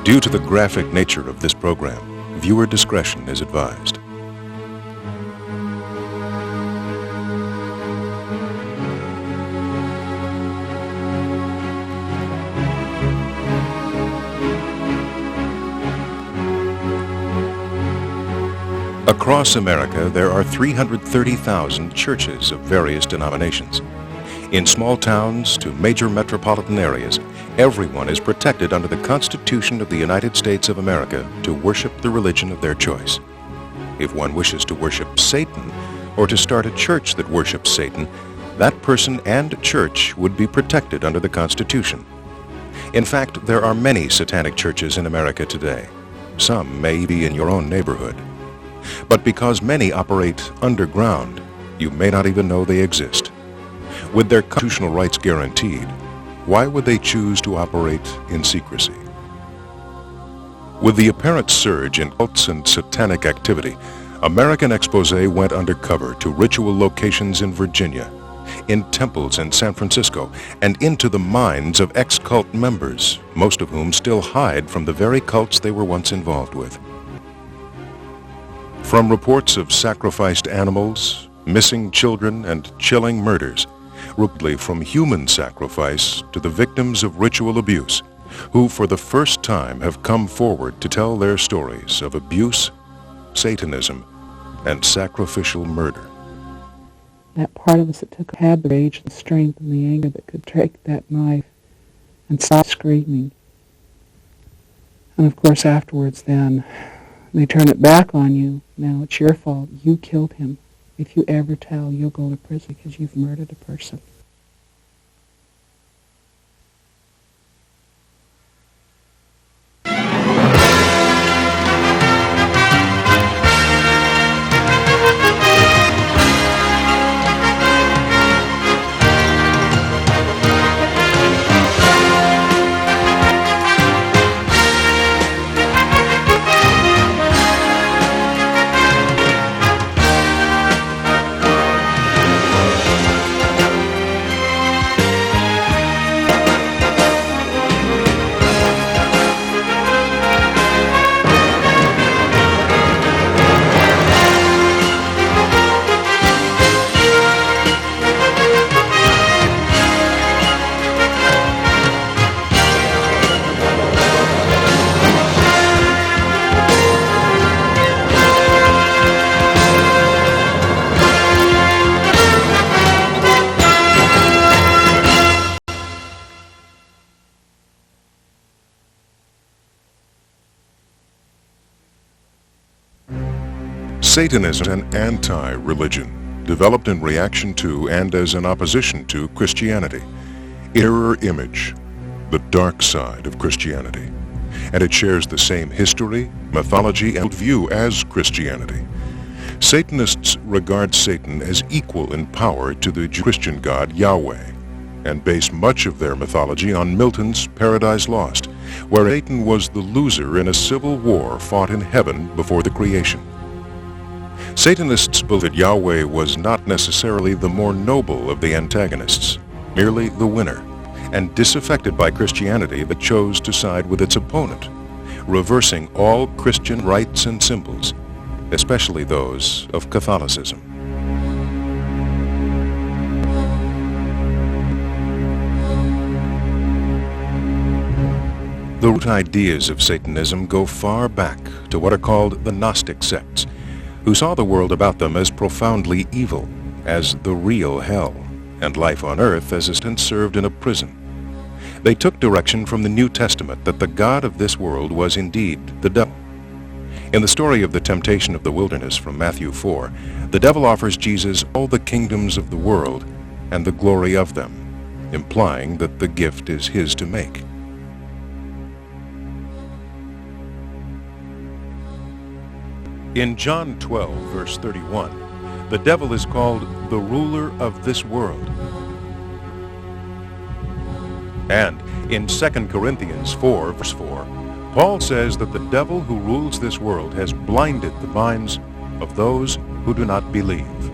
Due to the graphic nature of this program, viewer discretion is advised. Across America, there are 330,000 churches of various denominations. In small towns to major metropolitan areas, everyone is protected under the Constitution of the United States of America to worship the religion of their choice. If one wishes to worship Satan or to start a church that worships Satan, that person and church would be protected under the Constitution. In fact, there are many satanic churches in America today. Some may be in your own neighborhood. But because many operate underground, you may not even know they exist. With their constitutional rights guaranteed, why would they choose to operate in secrecy? With the apparent surge in cults and satanic activity, American Expose went undercover to ritual locations in Virginia, in temples in San Francisco, and into the minds of ex-cult members, most of whom still hide from the very cults they were once involved with. From reports of sacrificed animals, missing children, and chilling murders, repeatedly from human sacrifice to the victims of ritual abuse, who for the first time have come forward to tell their stories of abuse, Satanism, and sacrificial murder. That part of us that had the rage and strength and the anger that could take that knife and stop screaming. And of course afterwards then, they turn it back on you. Now it's your fault. You killed him. If you ever tell, you'll go to prison because you've murdered a person. Satanism is an anti-religion, developed in reaction to and as an opposition to Christianity. Mirror image, the dark side of Christianity. And it shares the same history, mythology, and view as Christianity. Satanists regard Satan as equal in power to the Christian god Yahweh, and base much of their mythology on Milton's Paradise Lost, where Satan was the loser in a civil war fought in heaven before the creation. Satanists believe that Yahweh was not necessarily the more noble of the antagonists, merely the winner, and disaffected by Christianity that chose to side with its opponent, reversing all Christian rites and symbols, especially those of Catholicism. The root ideas of Satanism go far back to what are called the Gnostic sects, who saw the world about them as profoundly evil, as the real hell, and life on earth as a sentence served in a prison. They took direction from the New Testament that the God of this world was indeed the devil. In the story of the temptation of the wilderness from Matthew 4, the devil offers Jesus all the kingdoms of the world and the glory of them, implying that the gift is his to make. In John 12, verse 31, the devil is called the ruler of this world. And in 2 Corinthians 4, verse 4, Paul says that the devil who rules this world has blinded the minds of those who do not believe.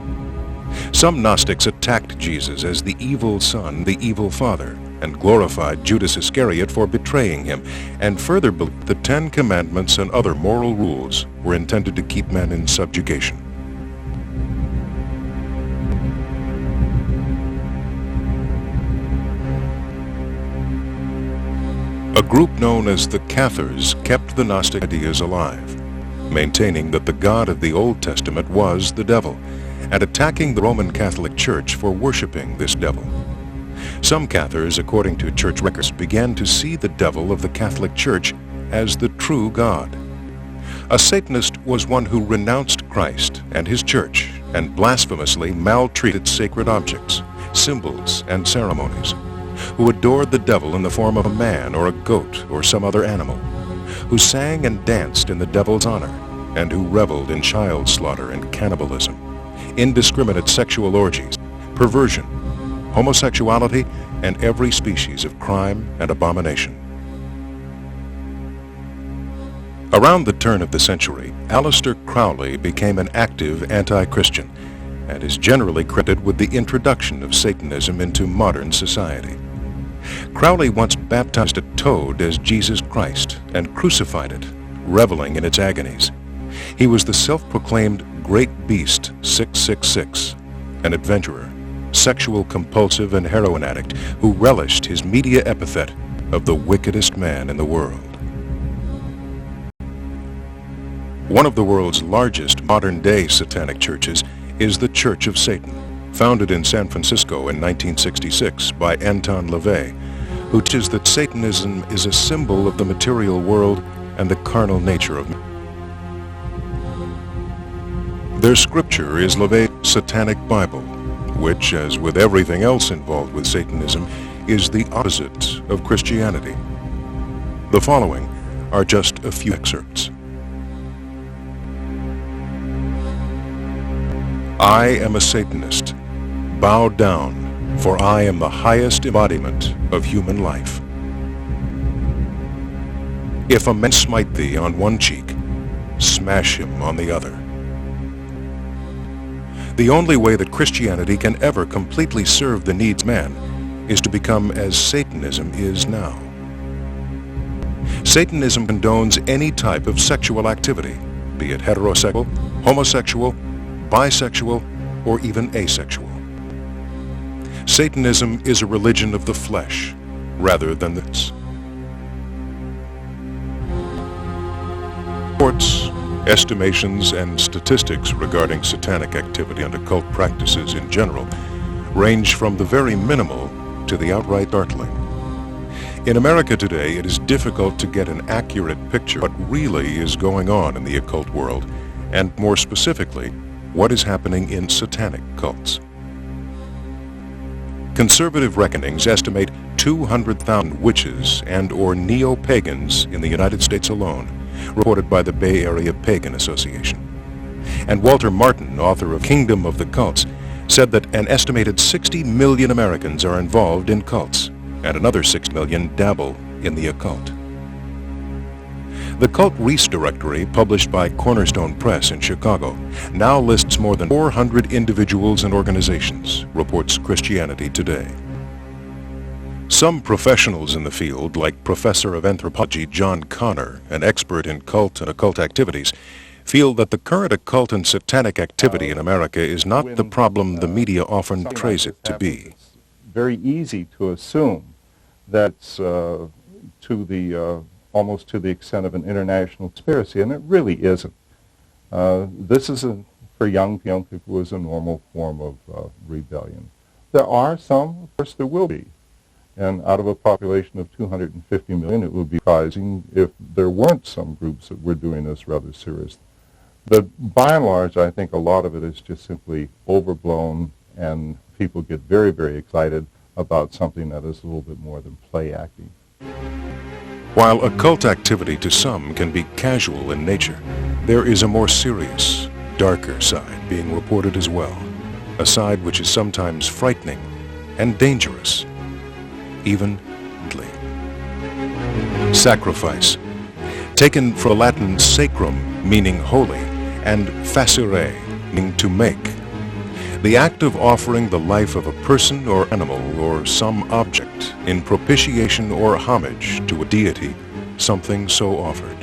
Some Gnostics attacked Jesus as the evil son, the evil father, and glorified Judas Iscariot for betraying him, and further believed the 10 Commandments and other moral rules were intended to keep men in subjugation. A group known as the Cathars kept the Gnostic ideas alive, maintaining that the God of the Old Testament was the devil, and attacking the Roman Catholic Church for worshiping this devil. Some Cathars, according to church records, began to see the devil of the Catholic Church as the true God. A Satanist was one who renounced Christ and his church and blasphemously maltreated sacred objects, symbols, and ceremonies, who adored the devil in the form of a man or a goat or some other animal, who sang and danced in the devil's honor, and who reveled in child slaughter and cannibalism, indiscriminate sexual orgies, perversion, homosexuality, and every species of crime and abomination. Around the turn of the century, Aleister Crowley became an active anti-Christian and is generally credited with the introduction of Satanism into modern society. Crowley once baptized a toad as Jesus Christ and crucified it, reveling in its agonies. He was the self-proclaimed Great Beast 666, an adventurer, sexual compulsive and heroin addict who relished his media epithet of the wickedest man in the world. One of the world's largest modern-day satanic churches is the Church of Satan, founded in San Francisco in 1966 by Anton LaVey, who teaches that Satanism is a symbol of the material world and the carnal nature of man. Their scripture is LaVey's Satanic Bible, which, as with everything else involved with Satanism, is the opposite of Christianity. The following are just a few excerpts. I am a Satanist. Bow down, for I am the highest embodiment of human life. If a man smite thee on one cheek, smash him on the other. The only way that Christianity can ever completely serve the needs of man is to become as Satanism is now. Satanism condones any type of sexual activity, be it heterosexual, homosexual, bisexual, or even asexual. Satanism is a religion of the flesh rather than this. Reports, estimations, and statistics regarding satanic activity and occult practices in general range from the very minimal to the outright startling. In America today, it is difficult to get an accurate picture of what really is going on in the occult world, and more specifically, what is happening in satanic cults. Conservative reckonings estimate 200,000 witches and or neo-pagans in the United States alone, reported by the Bay Area Pagan Association. And Walter Martin, author of Kingdom of the Cults, said that an estimated 60 million Americans are involved in cults, and another 6 million dabble in the occult. The Cult Reese Directory, published by Cornerstone Press in Chicago, now lists more than 400 individuals and organizations, reports Christianity Today. Some professionals in the field, like Professor of Anthropology John Connor, an expert in cult and occult activities, feel that the current occult and satanic activity in America is not the problem the media often portrays it to be. It's very easy to assume that's almost to the extent of an international conspiracy, and it really isn't. This is, for young people, is a normal form of rebellion. There are some, of course there will be, and out of a population of 250 million, it would be surprising if there weren't some groups that were doing this rather seriously. But by and large, I think a lot of it is just simply overblown, and people get very, very excited about something that is a little bit more than play acting. While occult activity to some can be casual in nature, there is a more serious, darker side being reported as well, a side which is sometimes frightening and dangerous, even deadly. Sacrifice, taken from the Latin sacrum, meaning holy, and facere, meaning to make. The act of offering the life of a person or animal or some object in propitiation or homage to a deity, something so offered.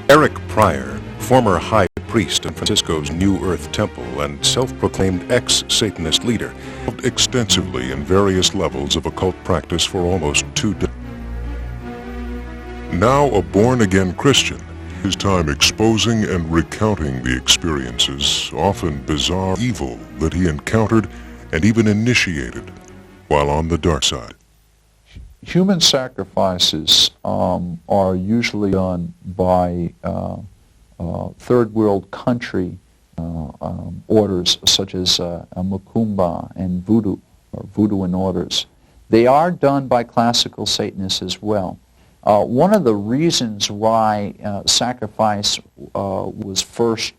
Eric Pryor, former high priest in Francisco's New Earth Temple and self-proclaimed ex-Satanist leader, involved extensively in various levels of occult practice for almost 2 decades. Now a born-again Christian, his time exposing and recounting the experiences, often bizarre evil, that he encountered and even initiated while on the dark side. Human sacrifices are usually done by third world country orders such as Macumba and Voodoo, or Voodooan orders. They are done by classical Satanists as well. One of the reasons why sacrifice was first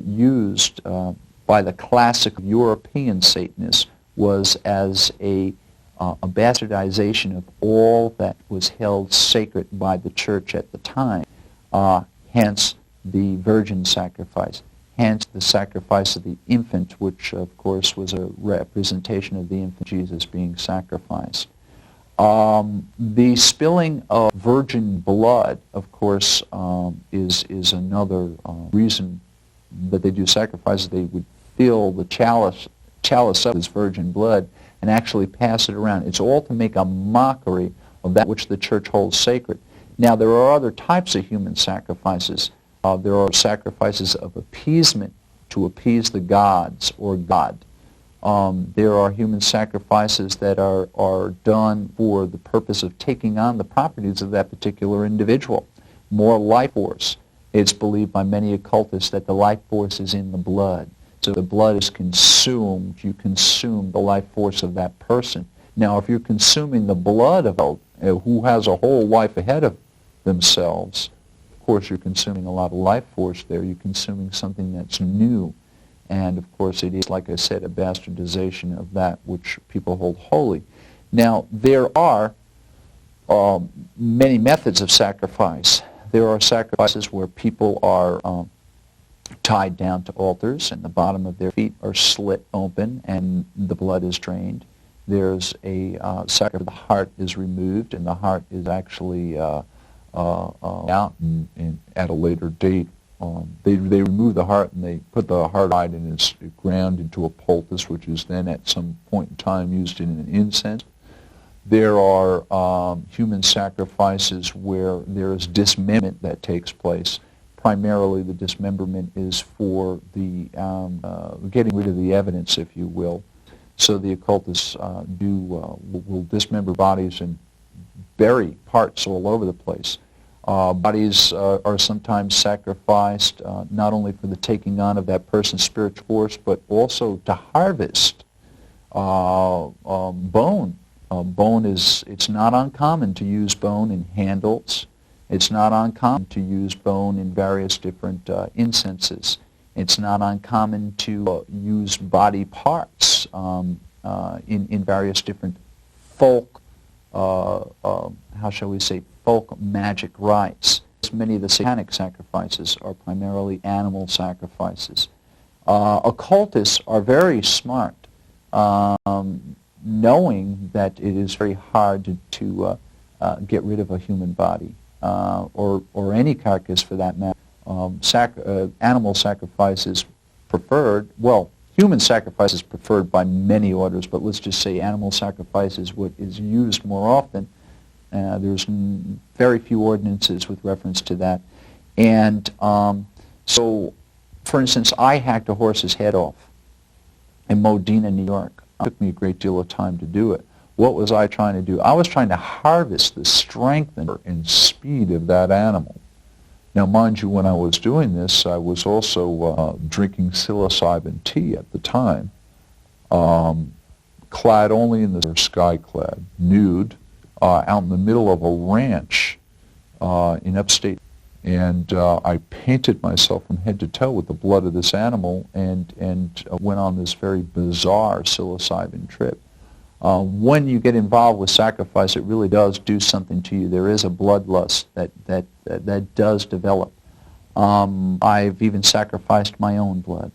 used by the classic European Satanists was as a bastardization of all that was held sacred by the church at the time, hence the virgin sacrifice, hence the sacrifice of the infant, which of course was a representation of the infant Jesus being sacrificed. The spilling of virgin blood, of course, is another reason that they do sacrifices. They would fill the chalice of this virgin blood and actually pass it around. It's all to make a mockery of that which the church holds sacred. Now, there are other types of human sacrifices. There are sacrifices of appeasement to appease the gods or God. There are human sacrifices that are done for the purpose of taking on the properties of that particular individual. More life force. It's believed by many occultists that the life force is in the blood. So if the blood is consumed, you consume the life force of that person. Now, if you're consuming the blood of who has a whole life ahead of themselves, of course you're consuming a lot of life force there. You're consuming something that's new. And of course it is, like I said, a bastardization of that which people hold holy. Now, there are many methods of sacrifice. There are sacrifices where people are tied down to altars and the bottom of their feet are slit open and the blood is drained. There's a sacrifice where the heart is removed and the heart is actually out and at a later date. They remove the heart and they put the heart out and it's ground into a poultice, which is then at some point in time used in an incense. There are human sacrifices where there is dismemberment that takes place. Primarily the dismemberment is for the getting rid of the evidence, if you will. So the occultists will dismember bodies and bury parts all over the place. Bodies are sometimes sacrificed not only for the taking on of that person's spiritual force, but also to harvest bone. Bone it's not uncommon to use bone in handles. It's not uncommon to use bone in various different incenses. It's not uncommon to use body parts in various different folk, how shall we say, folk magic rites. Many of the satanic sacrifices are primarily animal sacrifices. Occultists are very smart, knowing that it is very hard to get rid of a human body, or any carcass for that matter. Animal sacrifice is preferred. Well, human sacrifice is preferred by many orders, but let's just say animal sacrifice is what is used more often. There's very few ordinances with reference to that. And so, for instance, I hacked a horse's head off in Modena, New York. It took me a great deal of time to do it. What was I trying to do? I was trying to harvest the strength and speed of that animal. Now, mind you, when I was doing this, I was also drinking psilocybin tea at the time, clad only in the sky-clad, nude, out in the middle of a ranch in upstate. And I painted myself from head to toe with the blood of this animal and went on this very bizarre psilocybin trip. When you get involved with sacrifice, it really does do something to you. There is a bloodlust that does develop. I've even sacrificed my own blood.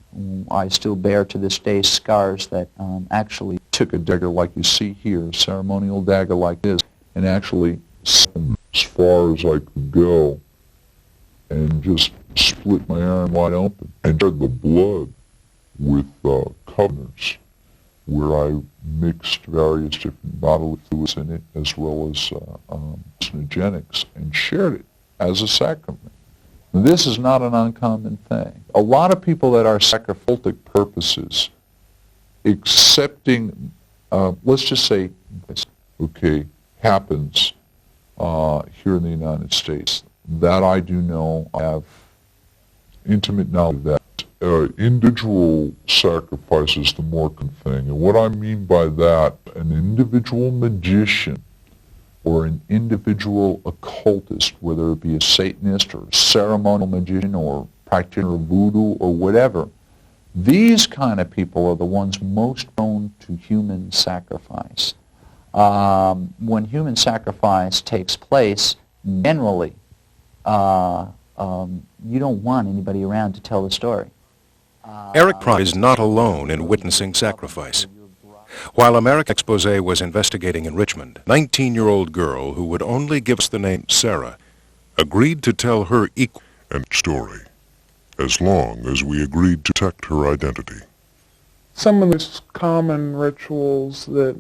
I still bear to this day scars that actually took a dagger like you see here, a ceremonial dagger like this, and actually as far as I could go, and just split my arm wide open and shared the blood with covers, where I mixed various different bodily fluids in it, as well as hallucinogenics, and shared it as a sacrament. This is not an uncommon thing. A lot of people that are sacrificial purposes, accepting, let's just say, okay, happens here in the United States. That I do know. I have intimate knowledge that individual sacrifice is the more common thing. And what I mean by that, an individual magician or an individual occultist, whether it be a Satanist or a ceremonial magician or practitioner of voodoo or whatever, these kind of people are the ones most prone to human sacrifice. When human sacrifice takes place, generally, you don't want anybody around to tell the story. Eric Price is not alone in witnessing sacrifice. While American Expose was investigating in Richmond, a 19-year-old girl who would only give us the name Sarah agreed to tell her equal and story, as long as we agreed to protect her identity. Some of the most common rituals that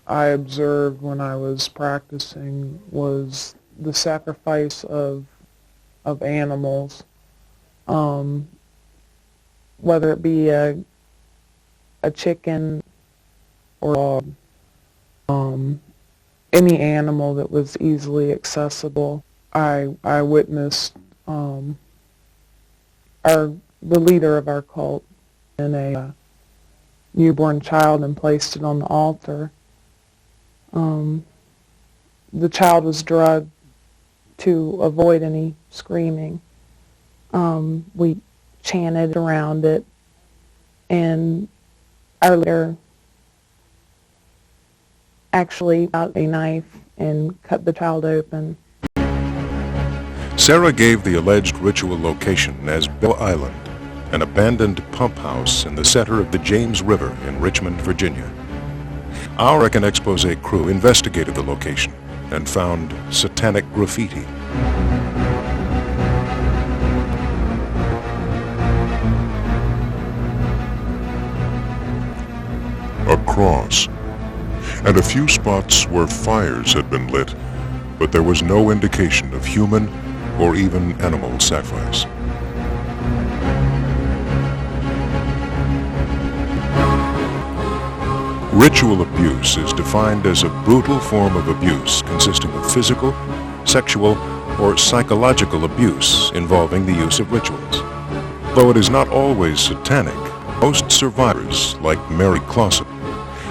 I observed when I was practicing was the sacrifice of animals, whether it be a chicken or any animal that was easily accessible. I witnessed the leader of our cult in a newborn child and placed it on the altar. The child was drugged to avoid any screaming. We chanted around it, and our leader actually got a knife and cut the child open. Sarah gave the alleged ritual location as Bell Island, an abandoned pump house in the center of the James River in Richmond, Virginia. Our American Expose crew investigated the location and found satanic graffiti. A cross, and a few spots where fires had been lit, but there was no indication of human or even animal sacrifice. Ritual abuse is defined as a brutal form of abuse consisting of physical, sexual, or psychological abuse involving the use of rituals. Though it is not always satanic, most survivors, like Mary Clausen,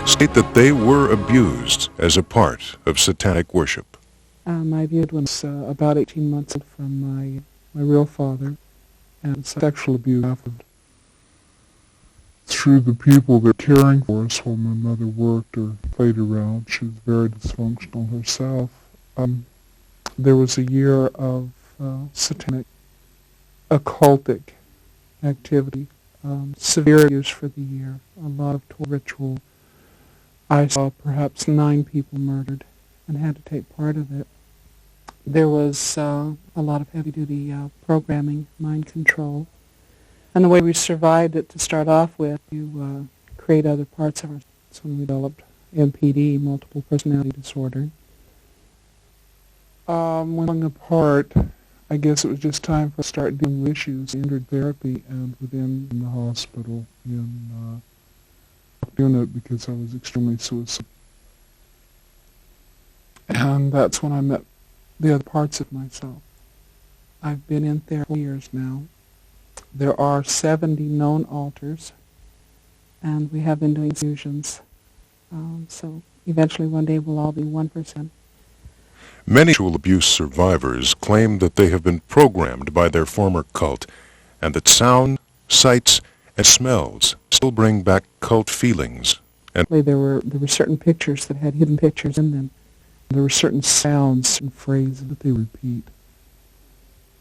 state that they were abused as a part of satanic worship. I viewed was about 18 months old from my real father, and sexual abuse happened through the people that were caring for us while my mother worked or played around. She was very dysfunctional herself. There was a year of satanic occultic activity, severe abuse for the year, a lot of ritual. I saw perhaps 9 people murdered and had to take part of it. There was a lot of heavy-duty programming, mind control. And the way we survived it to start off with, you create other parts of ourselves. When we developed MPD, multiple personality disorder. When apart, I guess it was just time for us to start dealing with issues. I entered therapy and within the hospital in unit because I was extremely suicidal. And that's when I met the other parts of myself. I've been in therapy for years now. There are 70 known altars, and we have been doing fusions. So eventually one day we'll all be 1%. Many sexual abuse survivors claim that they have been programmed by their former cult and that sound, sights, and smells still bring back cult feelings. And there were certain pictures that had hidden pictures in them. There were certain sounds and phrases that they repeat.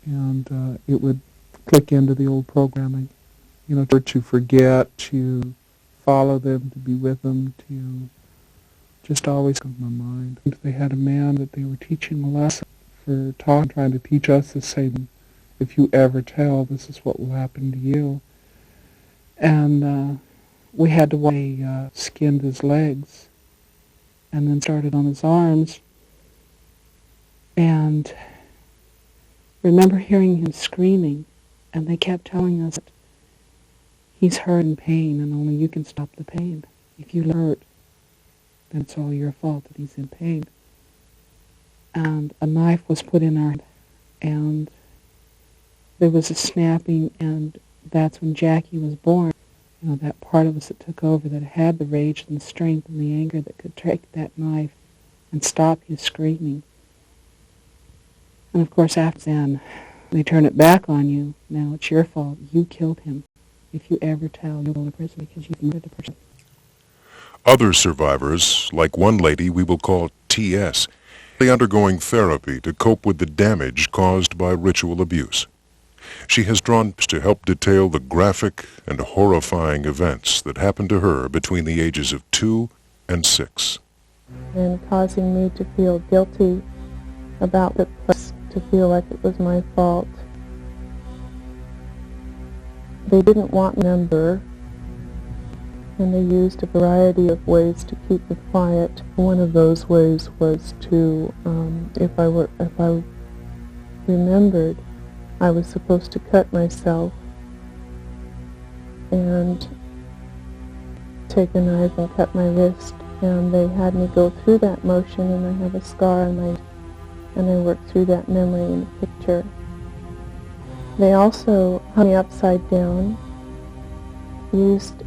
And it would click into the old programming. To forget, to follow them, to be with them, to just always come to my mind. They had a man that they were teaching a lesson for trying to teach us the same. If you ever tell, this is what will happen to you. And we had to skinned his legs and then started on his arms. And remember hearing him screaming, and they kept telling us that he's hurt in pain and only you can stop the pain. If you hurt, then it's all your fault that he's in pain. And a knife was put in our hand, and there was a snapping, and that's when Jackie was born. That part of us that took over, that had the rage and the strength and the anger that could take that knife and stop you screaming. And of course after then, they turn it back on you. Now it's your fault. You killed him. If you ever tell, you'll go to prison because you murdered the person. Other survivors, like one lady we will call T.S., are undergoing therapy to cope with the damage caused by ritual abuse. She has drawn to help detail the graphic and horrifying events that happened to her between the ages of 2 and 6. And causing me to feel guilty about the place, to feel like it was my fault. They didn't want a number, and they used a variety of ways to keep me quiet. One of those ways was to, if I remembered, I was supposed to cut myself and take a knife and cut my wrist, and they had me go through that motion, and I have a scar on my, and I worked through that memory in the picture. They also hung me upside down, used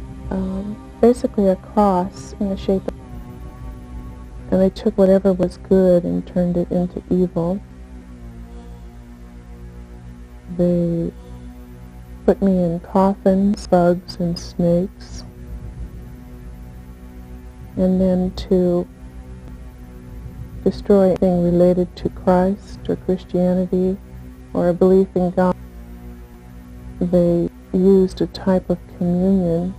basically a cross in the shape of, and they took whatever was good and turned it into evil. They put me in coffins, bugs and snakes, and then to destroy anything related to Christ or Christianity or a belief in God, they used a type of communion.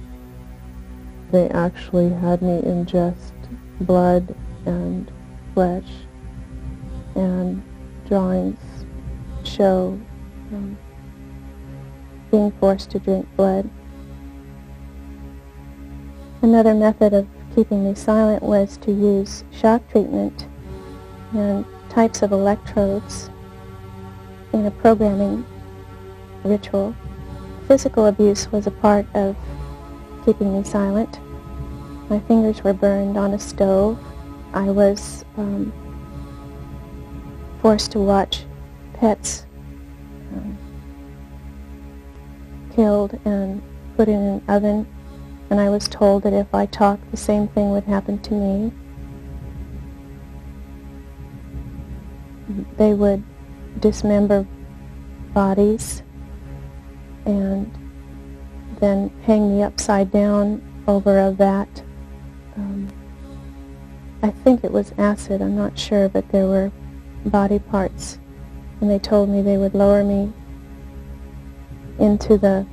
They actually had me ingest blood and flesh, and drawings show being forced to drink blood. Another method of keeping me silent was to use shock treatment and types of electrodes in a programming ritual. Physical abuse was a part of keeping me silent. My fingers were burned on a stove. I was forced to watch pets killed and put in an oven, and I was told that if I talked, the same thing would happen to me. They would dismember bodies and then hang me upside down over a vat. I think it was acid, I'm not sure, but there were body parts, and they told me they would lower me into the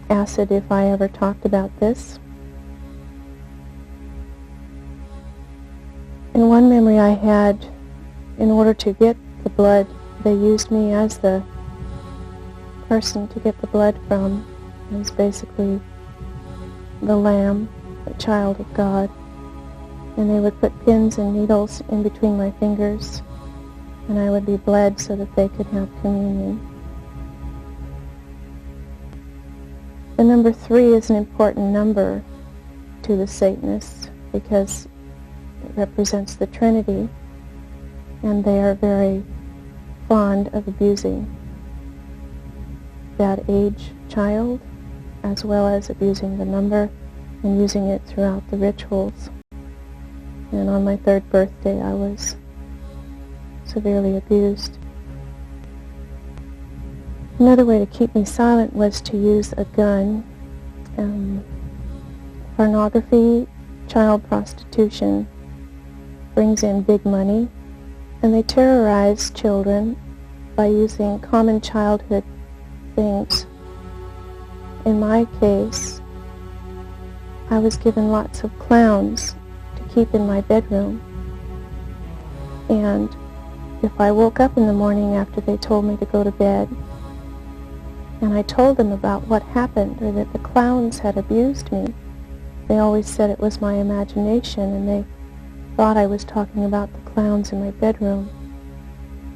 acid if I ever talked about this. In one memory I had, in order to get the blood, they used me as the person to get the blood from. I was basically the lamb, the child of God, and they would put pins and needles in between my fingers, and I would be bled so that they could have communion. The number 3 is an important number to the Satanists because it represents the Trinity, and they are very fond of abusing that age child as well as abusing the number and using it throughout the rituals. And on my 3rd birthday I was severely abused. Another way to keep me silent was to use a gun. Pornography, child prostitution brings in big money, and they terrorize children by using common childhood things. In my case, I was given lots of clowns to keep in my bedroom. And if I woke up in the morning after they told me to go to bed, and I told them about what happened or that the clowns had abused me, they always said it was my imagination, and they thought I was talking about the clowns in my bedroom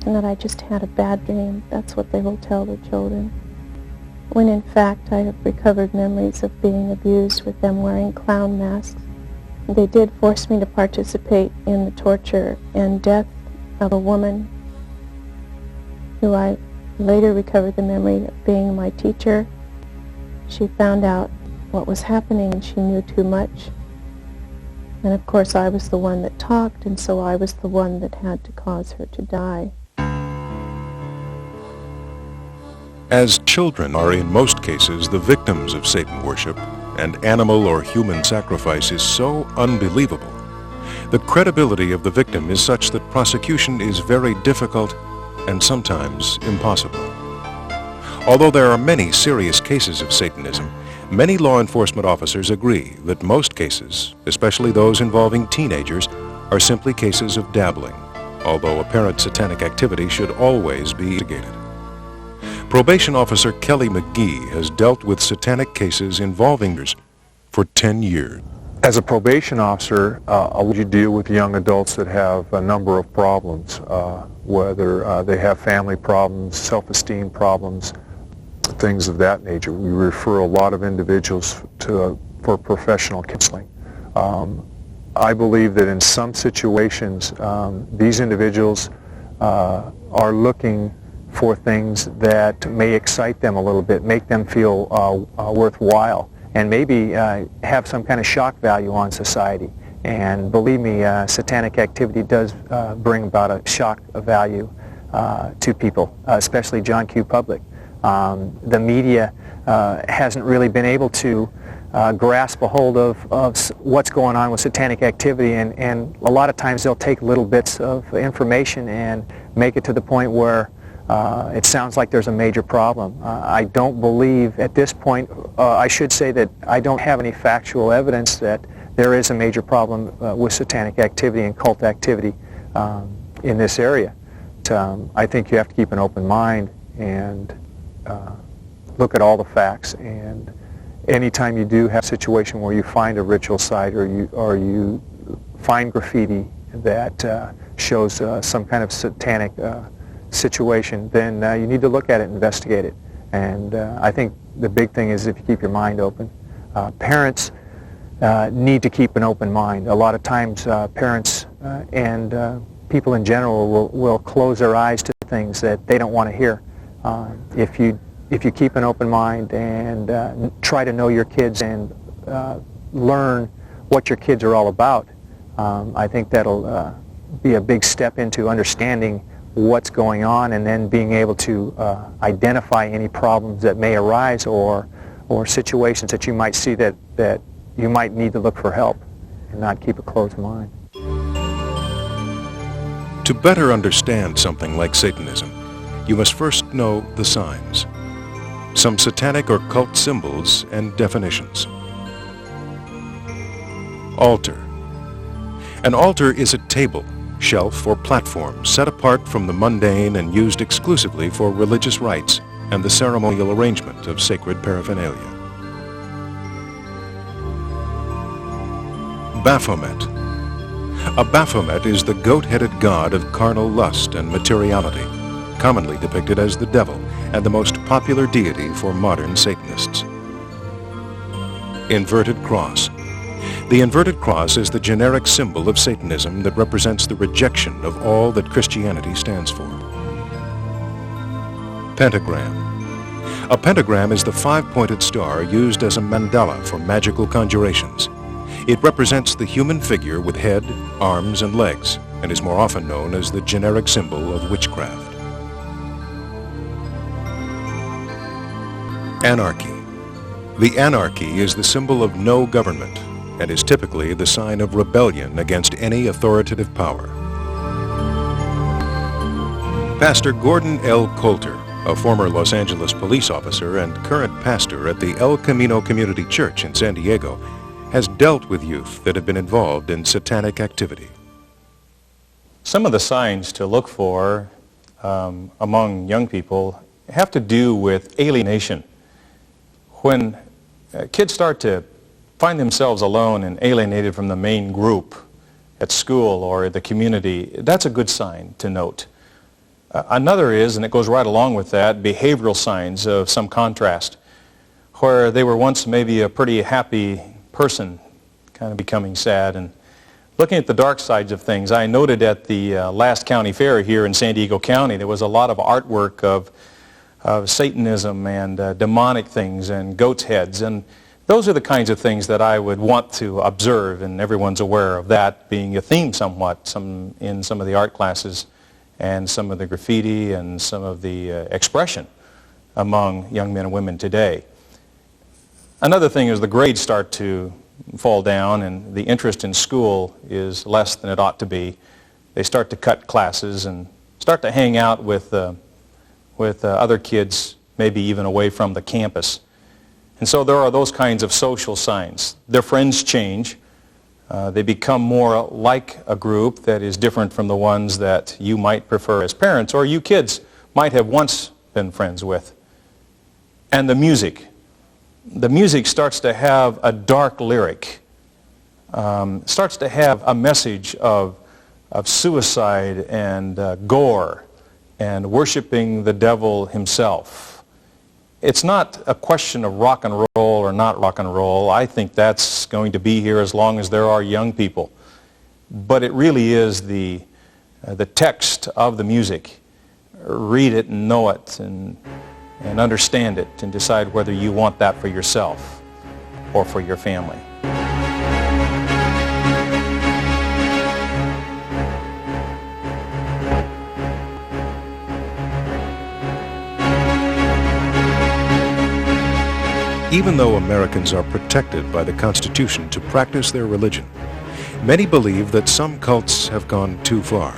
and that I just had a bad dream. That's what they will tell their children. When in fact I have recovered memories of being abused with them wearing clown masks. They did force me to participate in the torture and death of a woman who I later recovered the memory of being my teacher. She found out what was happening and she knew too much. And of course I was the one that talked, and so I was the one that had to cause her to die. As children are in most cases the victims of Satan worship, and animal or human sacrifice is so unbelievable, the credibility of the victim is such that prosecution is very difficult and sometimes impossible. Although there are many serious cases of Satanism, many law enforcement officers agree that most cases, especially those involving teenagers, are simply cases of dabbling, although apparent satanic activity should always be investigated. Probation Officer Kelly McGee has dealt with satanic cases involving for 10 years. As a probation officer, you deal with young adults that have a number of problems, whether they have family problems, self-esteem problems, things of that nature. We refer a lot of individuals for professional counseling. I believe that in some situations, these individuals are looking for things that may excite them a little bit, make them feel worthwhile, and maybe have some kind of shock value on society. And believe me, satanic activity does bring about a shock value to people, especially John Q. Public. The media hasn't really been able to grasp a hold of what's going on with satanic activity, and a lot of times they'll take little bits of information and make it to the point where it sounds like there's a major problem. I don't believe at this point, I should say that I don't have any factual evidence that there is a major problem with satanic activity and cult activity in this area. But, I think you have to keep an open mind and look at all the facts, and anytime you do have a situation where you find a ritual site or you find graffiti that shows some kind of satanic situation, then you need to look at it and investigate it. And I think the big thing is if you keep your mind open. Parents need to keep an open mind. A lot of times parents and people in general will close their eyes to things that they don't want to hear. If you keep an open mind and try to know your kids and learn what your kids are all about, I think that'll be a big step into understanding what's going on, and then being able to identify any problems that may arise or situations that you might see that you might need to look for help and not keep a closed mind. To better understand something like Satanism, you must first know the signs, some satanic or cult symbols and definitions. Altar. An altar is a table, shelf, or platform set apart from the mundane and used exclusively for religious rites and the ceremonial arrangement of sacred paraphernalia. Baphomet. A Baphomet is the goat-headed god of carnal lust and materiality, commonly depicted as the devil and the most popular deity for modern Satanists. Inverted cross. The inverted cross is the generic symbol of Satanism that represents the rejection of all that Christianity stands for. Pentagram. A pentagram is the five-pointed star used as a mandala for magical conjurations. It represents the human figure with head, arms, and legs, and is more often known as the generic symbol of witchcraft. Anarchy. The anarchy is the symbol of no government and is typically the sign of rebellion against any authoritative power. Pastor Gordon L. Coulter, a former Los Angeles police officer and current pastor at the El Camino Community Church in San Diego, has dealt with youth that have been involved in satanic activity. Some of the signs to look for among young people have to do with alienation. When kids start to find themselves alone and alienated from the main group at school or the community, that's a good sign to note. Another is, and it goes right along with that, behavioral signs of some contrast, where they were once maybe a pretty happy person, kind of becoming sad. And looking at the dark sides of things, I noted at the last county fair here in San Diego County, there was a lot of artwork of Satanism and demonic things and goat's heads. And those are the kinds of things that I would want to observe, and everyone's aware of that being a theme somewhat in some of the art classes and some of the graffiti and some of the expression among young men and women today. Another thing is the grades start to fall down and the interest in school is less than it ought to be. They start to cut classes and start to hang out with other kids, maybe even away from the campus. And so there are those kinds of social signs. Their friends change. They become more like a group that is different from the ones that you might prefer as parents or you kids might have once been friends with. And the music. The music starts to have a dark lyric, starts to have a message of suicide and gore and worshiping the devil himself. It's not a question of rock and roll or not rock and roll. I think that's going to be here as long as there are young people. But it really is the text of the music. Read it and know it and understand it and decide whether you want that for yourself or for your family. Even though Americans are protected by the Constitution to practice their religion, many believe that some cults have gone too far.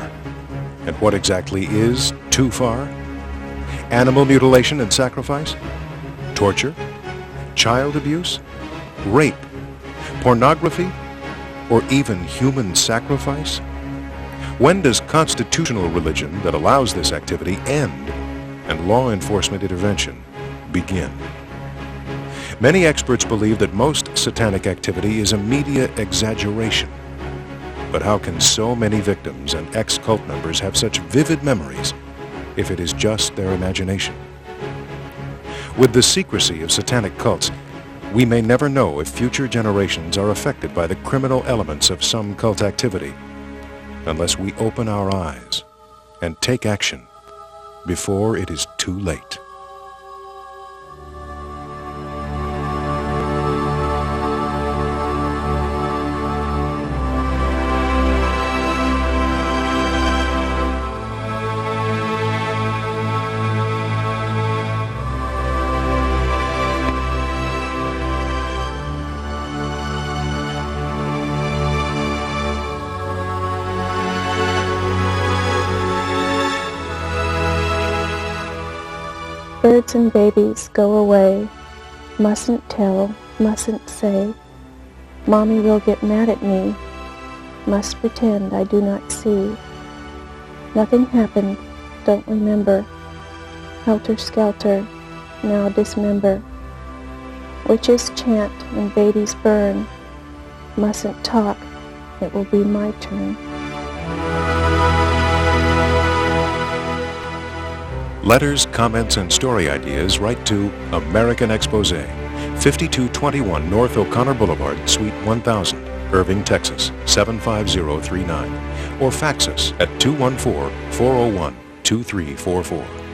And what exactly is too far? Animal mutilation and sacrifice? Torture? Child abuse? Rape? Pornography? Or even human sacrifice? When does constitutional religion that allows this activity end and law enforcement intervention begin? Many experts believe that most satanic activity is a media exaggeration. But how can so many victims and ex-cult members have such vivid memories if it is just their imagination? With the secrecy of satanic cults, we may never know if future generations are affected by the criminal elements of some cult activity unless we open our eyes and take action before it is too late. Birds and babies go away, mustn't tell, mustn't say. Mommy will get mad at me, must pretend I do not see. Nothing happened, don't remember. Helter-skelter, now dismember. Witches chant and babies burn. Mustn't talk, it will be my turn. Letters, comments, and story ideas write to American Expose, 5221 North O'Connor Boulevard, Suite 1000, Irving, Texas, 75039, or fax us at 214-401-2344.